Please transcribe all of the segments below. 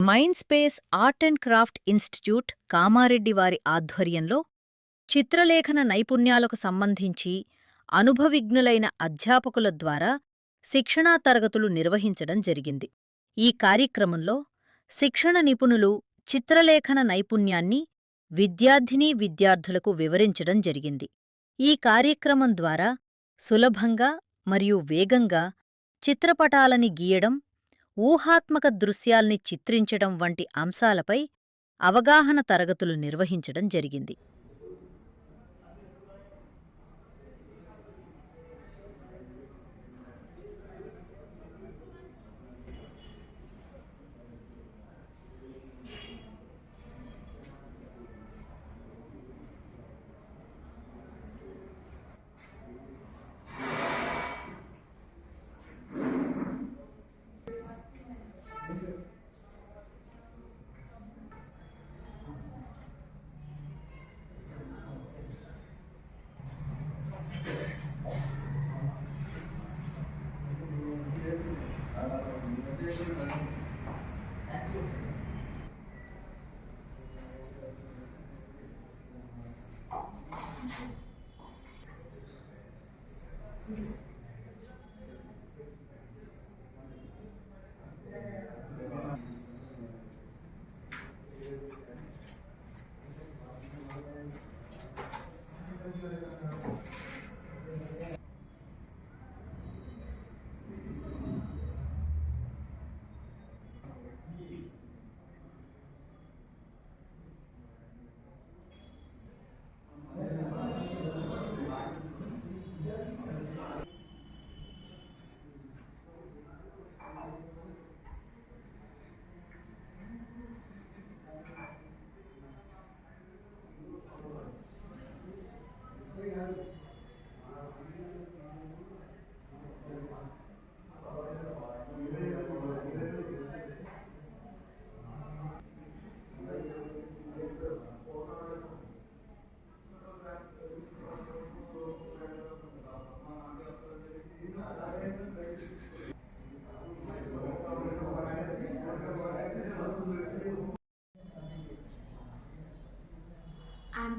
Mind space art and craft institute Kamareddy వారి ఆధ్వర్యంలో చిత్రలేఖన నైపుణ్యాలకు సంబంధించి అనుభవిజ్ఞులైన అధ్యాపకుల ద్వారా శిక్షణా తరగతులు నిర్వహించడం జరిగింది. ఈ కార్యక్రమంలో శిక్షణ నిపుణులు చిత్రలేఖన నైపుణ్యాన్ని విద్యార్థులకు వివరించడం జరిగింది. ఈ కార్యక్రమం ద్వారా సులభంగా మరియు వేగంగా చిత్రపటాలని గీయడం, ఊహాత్మక దృశ్యాల్ని చిత్రించడం వంటి అంశాలపై అవగాహన తరగతులు నిర్వహించడం జరిగింది.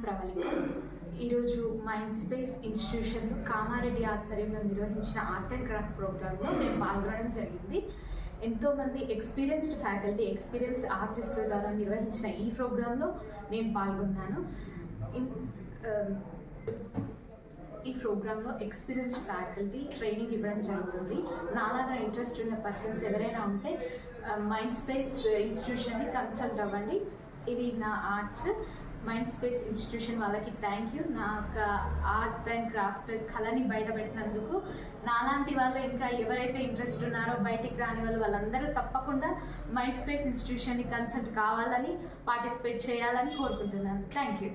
ప్రవళిక ఈరోజు మైండ్ స్పేస్ ఇన్స్టిట్యూషన్లో కామారెడ్డి ఆధ్వర్యంలో నిర్వహించిన ఆర్ట్ అండ్ క్రాఫ్ట్ ప్రోగ్రాంలో నేను పాల్గొనడం జరిగింది. ఎంతోమంది ఎక్స్పీరియన్స్డ్ ఫ్యాకల్టీ, ఎక్స్పీరియన్స్డ్ ఆర్టిస్టుల ద్వారా నిర్వహించిన ఈ ప్రోగ్రాంలో నేను పాల్గొన్నాను. ఈ ప్రోగ్రాంలో ఎక్స్పీరియన్స్డ్ ఫ్యాకల్టీ ట్రైనింగ్ ఇవ్వడం జరుగుతుంది. నాలాగా ఇంట్రెస్ట్ ఉన్న పర్సన్స్ ఎవరైనా ఉంటే మైండ్ స్పేస్ ఇన్స్టిట్యూషన్ని కన్సల్ట్ అవ్వండి. ఇవి నా ఆర్ట్స్. మైండ్ స్పేస్ ఇన్స్టిట్యూషన్ వాళ్ళకి థ్యాంక్ యూ. నాకు ఆర్ట్ అండ్ క్రాఫ్ట్ కళని బయటపెట్టినందుకు. నాలాంటి వాళ్ళు ఇంకా ఎవరైతే ఇంట్రెస్ట్ ఉన్నారో బయటికి రాని వాళ్ళందరూ తప్పకుండా మైండ్ స్పేస్ ఇన్స్టిట్యూషన్ని కన్సల్ట్ కావాలని, పార్టిసిపేట్ చేయాలని కోరుకుంటున్నాను. Thank you.